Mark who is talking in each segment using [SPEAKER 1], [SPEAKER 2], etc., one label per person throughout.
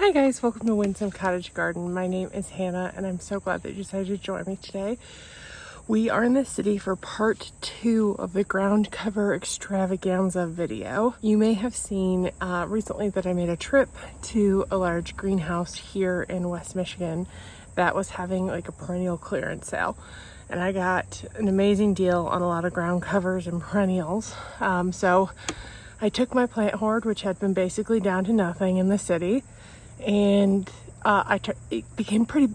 [SPEAKER 1] Hi guys, welcome to Winsome Cottage Garden. My name is Hannah and I'm so glad that you decided to join me today. We are in the city for part 2 of the ground cover extravaganza video. You may have seen recently that I made a trip to a large greenhouse here in West Michigan that was having like a perennial clearance sale. And I got an amazing deal on a lot of ground covers and perennials. So I took my plant hoard, which had been basically down to nothing in the city, and it became pretty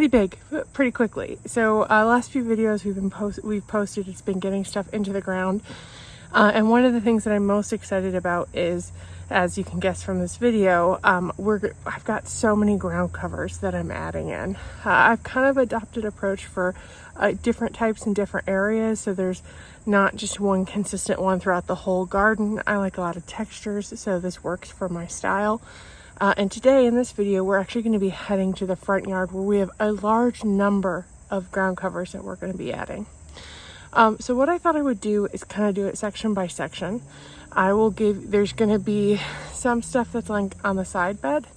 [SPEAKER 1] big pretty quickly. So last few videos we've posted, it's been getting stuff into the ground, and one of the things that I'm most excited about is, as you can guess from this video, I've got so many ground covers that I'm adding in. I've kind of adopted approach for different types in different areas, so there's not just one consistent one throughout the whole garden. I like a lot of textures, so this works for my style. And today in this video, we're actually going to be heading to the front yard where we have a large number of ground covers that we're going to be adding. So what I thought I would do is kind of do it section by section. There's going to be some stuff that's like on the side bed.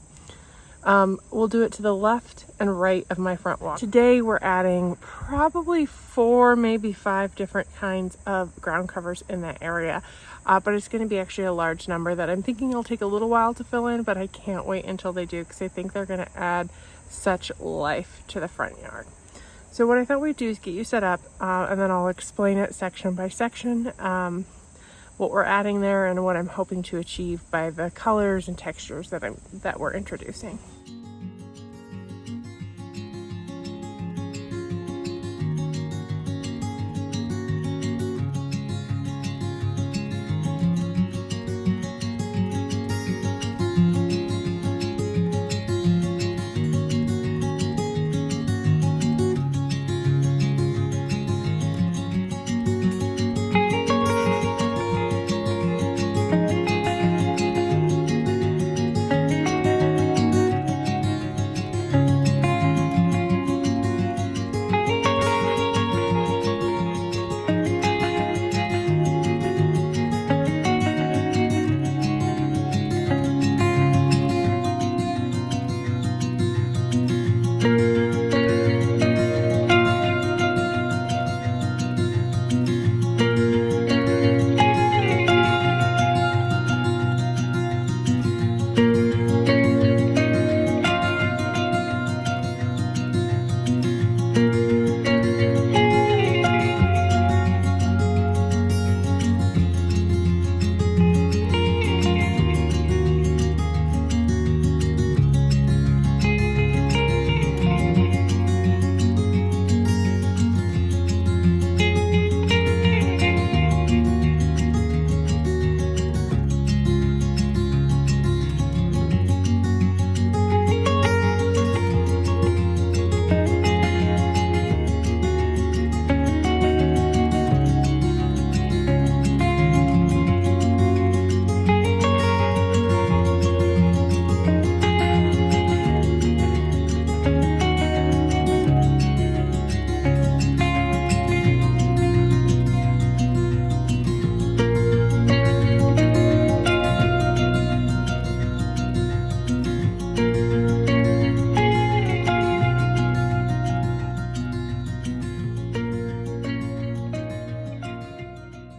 [SPEAKER 1] We'll do it to the left and right of my front walk. Today we're adding probably 4, maybe 5 different kinds of ground covers in that area. But it's going to be actually a large number that I'm thinking it'll take a little while to fill in, but I can't wait until they do because I think they're going to add such life to the front yard. So what I thought we'd do is get you set up, and then I'll explain it section by section, what we're adding there and what I'm hoping to achieve by the colors and textures that we're introducing.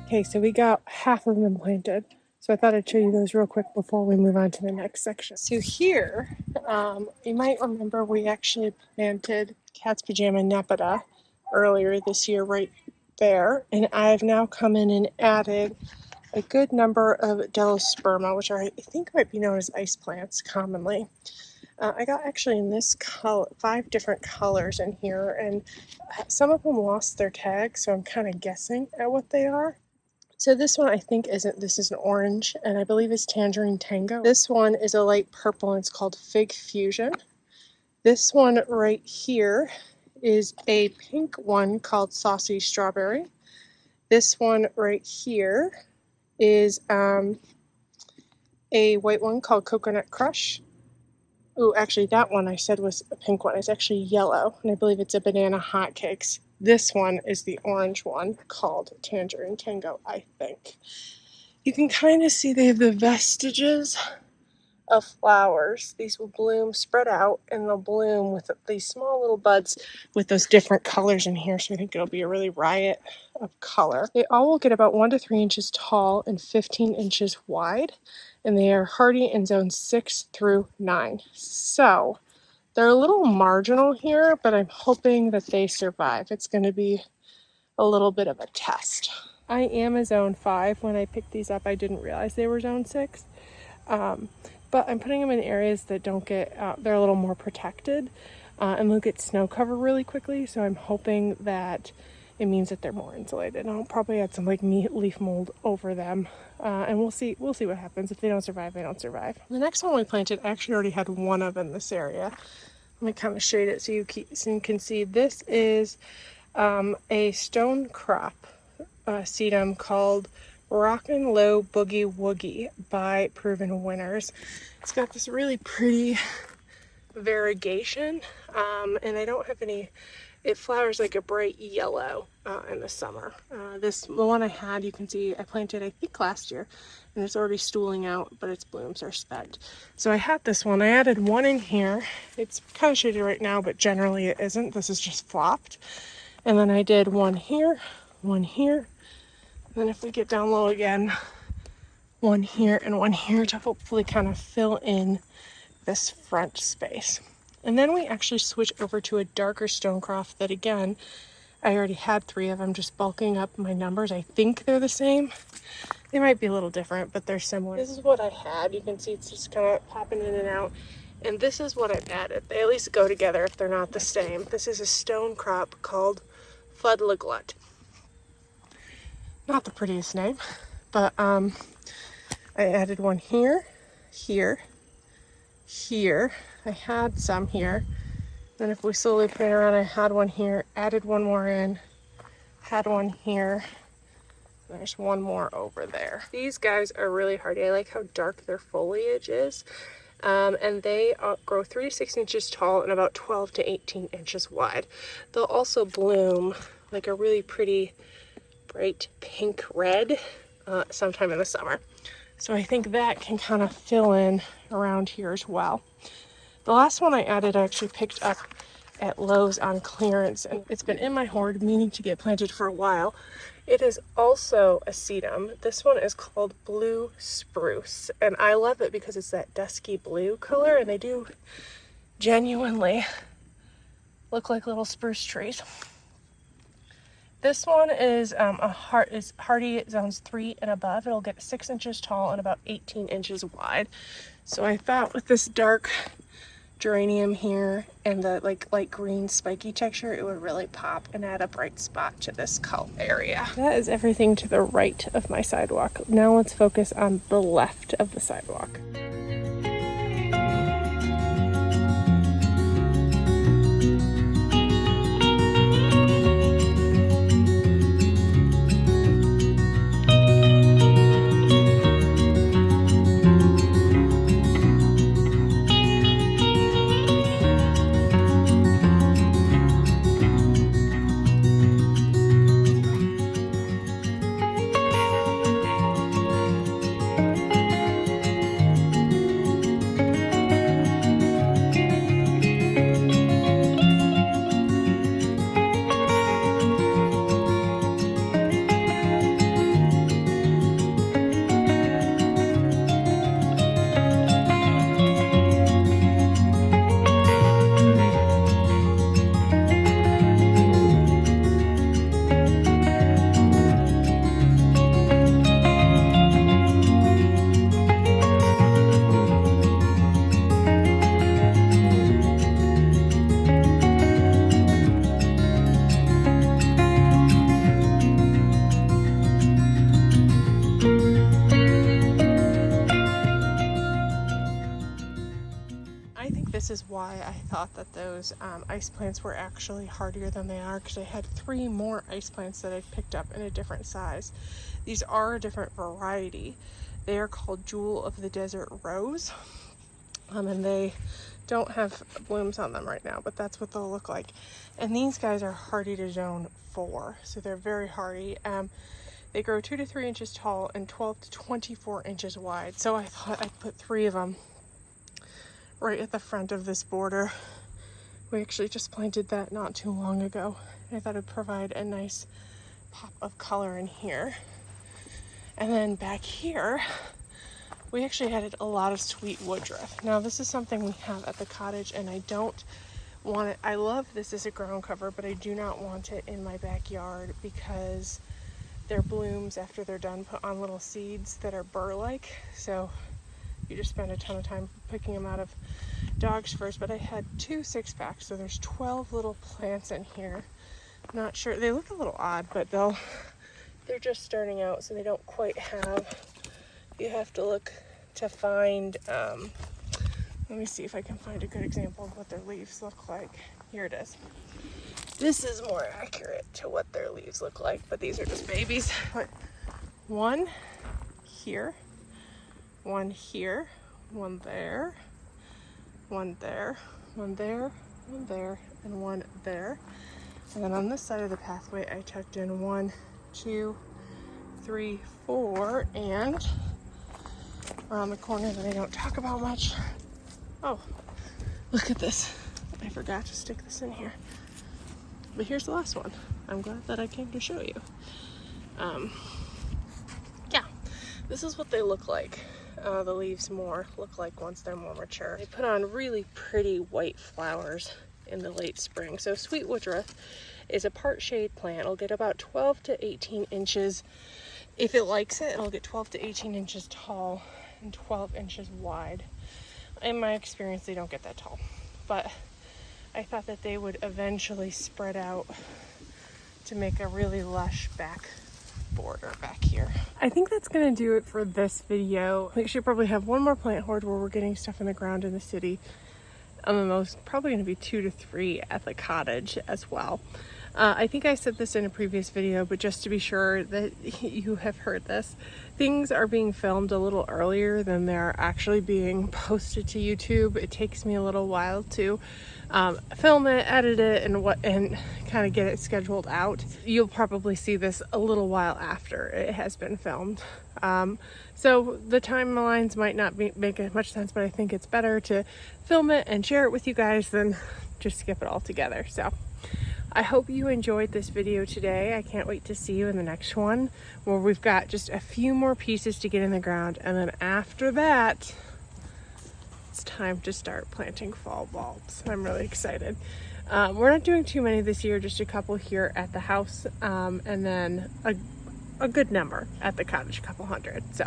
[SPEAKER 1] Okay, so we got half of them planted. So I thought I'd show you those real quick before we move on to the next section. So here, you might remember we actually planted Cat's Pajama Nepeta earlier this year right there. And I've now come in and added a good number of Delosperma, which I think might be known as ice plants commonly. I got actually in this color 5 different colors in here, and some of them lost their tag, so I'm kind of guessing at what they are. So this one I think this is an orange, and I believe it's Tangerine Tango. This one is a light purple, and it's called Fig Fusion. This one right here is a pink one called Saucy Strawberry. This one right here is a white one called Coconut Crush. Oh, actually that one I said was a pink one. It's actually yellow, and I believe it's a Banana Hotcakes. This one is the orange one called Tangerine Tango, I think. You can kind of see they have the vestiges of flowers. These will bloom spread out, and they'll bloom with these small little buds with those different colors in here. So I think it'll be a really riot of color. They all will get about 1 to 3 inches tall and 15 inches wide, and they are hardy in zones 6 through 9. So they're a little marginal here, but I'm hoping that they survive. It's going to be a little bit of a test. I am a zone 5. When I picked these up, I didn't realize they were zone 6. But I'm putting them in areas that don't get, they're a little more protected, and they'll get snow cover really quickly. So I'm hoping that it means that they're more insulated. I'll probably add some like leaf mold over them, and we'll see what happens. If they don't survive, they don't survive. The next one we planted, I actually already had one of in this area. Let me kind of shade it so you can see. This is a stone crop sedum called Rockin' Low Boogie Woogie by Proven Winners. It's got this really pretty variegation, and I don't have any. It flowers like a bright yellow in the summer. The one I had, you can see I planted I think last year, and it's already stooling out, but its blooms are spent. So I had this one. I added one in here. It's kind of shaded right now, but generally it isn't. This is just flopped. And then I did one here, one here. And then if we get down low again, one here and one here to hopefully kind of fill in this front space. And then we actually switch over to a darker stonecrop that, again, I already had 3 of them, just bulking up my numbers. I think they're the same. They might be a little different, but they're similar. This is what I had. You can see it's just kind of popping in and out. And this is what I've added. They at least go together if they're not the same. This is a stonecrop called Fudlaglut. Not the prettiest name, but I added one here, here, here. I had some here. Then if we slowly play around, I had one here, added one more in, had one here. There's one more over there. These guys are really hardy. I like how dark their foliage is. And they grow 3 to 6 inches tall and about 12 to 18 inches wide. They'll also bloom like a really pretty bright pink red sometime in the summer. So I think that can kind of fill in around here as well. The last one I added I actually picked up at Lowe's on clearance, and it's been in my hoard meaning to get planted for a while. It is also a sedum. This one is called Blue Spruce, and I love it because it's that dusky blue color, and they do genuinely look like little spruce trees. This one is hardy at zones 3 and above. It'll get 6 inches tall and about 18 inches wide. So I thought with this dark geranium here and the like light green spiky texture, it would really pop and add a bright spot to this cull area. That is everything to the right of my sidewalk. Now let's focus on the left of the sidewalk. This is why I thought that those ice plants were actually hardier than they are, because I had 3 more ice plants that I picked up in a different size. These are a different variety. They are called Jewel of the Desert Rose, and they don't have blooms on them right now, but that's what they'll look like. And these guys are hardy to zone 4, so they're very hardy. They grow 2 to 3 inches tall and 12 to 24 inches wide. So I thought I'd put 3 of them right at the front of this border. We actually just planted that not too long ago. I thought it'd provide a nice pop of color in here. And then back here, we actually added a lot of sweet woodruff. Now this is something we have at the cottage, and I don't want it. I love this as a ground cover, but I do not want it in my backyard because their blooms after they're done put on little seeds that are burr-like. So you just spend a ton of time picking them out of dogs first. But I had 2 6-packs, so there's 12 little plants in here. Not sure, they look a little odd, but they're just starting out, so they don't quite have, you have to look to find, let me see if I can find a good example of what their leaves look like. Here it is. This is more accurate to what their leaves look like, but these are just babies. But one here, one here, one there, one there, one there, one there, and one there. And then on this side of the pathway, I tucked in 1, 2, 3, 4, and around the corner that I don't talk about much. Oh, look at this. I forgot to stick this in here. But here's the last one. I'm glad that I came to show you. Yeah, this is what they look like. The leaves look like once they're more mature. They put on really pretty white flowers in the late spring. So sweet woodruff is a part shade plant. It'll get about 12 to 18 inches. If it likes it, it'll get 12 to 18 inches tall and 12 inches wide. In my experience, they don't get that tall, but I thought that they would eventually spread out to make a really lush back border back here. I think that's gonna do it for this video. I should probably have one more plant hoard where we're getting stuff in the ground in the city. And then there's probably gonna be 2 to 3 at the cottage as well. I think I said this in a previous video, but just to be sure that you have heard this, things are being filmed a little earlier than they're actually being posted to YouTube. It takes me a little while to film it, edit it, and kind of get it scheduled out. You'll probably see this a little while after it has been filmed. So the timelines might not make as much sense, but I think it's better to film it and share it with you guys than just skip it all together. So I hope you enjoyed this video today. I can't wait to see you in the next one where we've got just a few more pieces to get in the ground. And then after that, it's time to start planting fall bulbs. I'm really excited. We're not doing too many this year, just a couple here at the house, and then a good number at the cottage, a couple hundred. So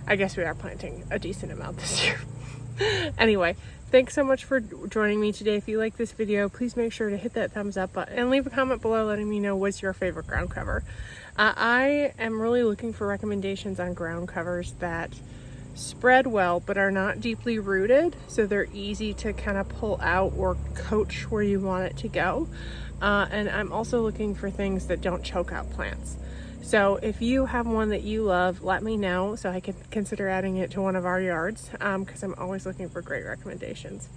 [SPEAKER 1] I guess we are planting a decent amount this year. Anyway, thanks so much for joining me today. If you like this video, please make sure to hit that thumbs up button and leave a comment below letting me know what's your favorite ground cover. I am really looking for recommendations on ground covers that spread well but are not deeply rooted, so they're easy to kind of pull out or coach where you want it to go. And I'm also looking for things that don't choke out plants. So if you have one that you love, let me know so I can consider adding it to one of our yards, because I'm always looking for great recommendations.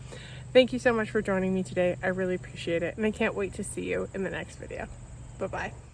[SPEAKER 1] Thank you so much for joining me today. I really appreciate it, and I can't wait to see you in the next video. Bye-bye.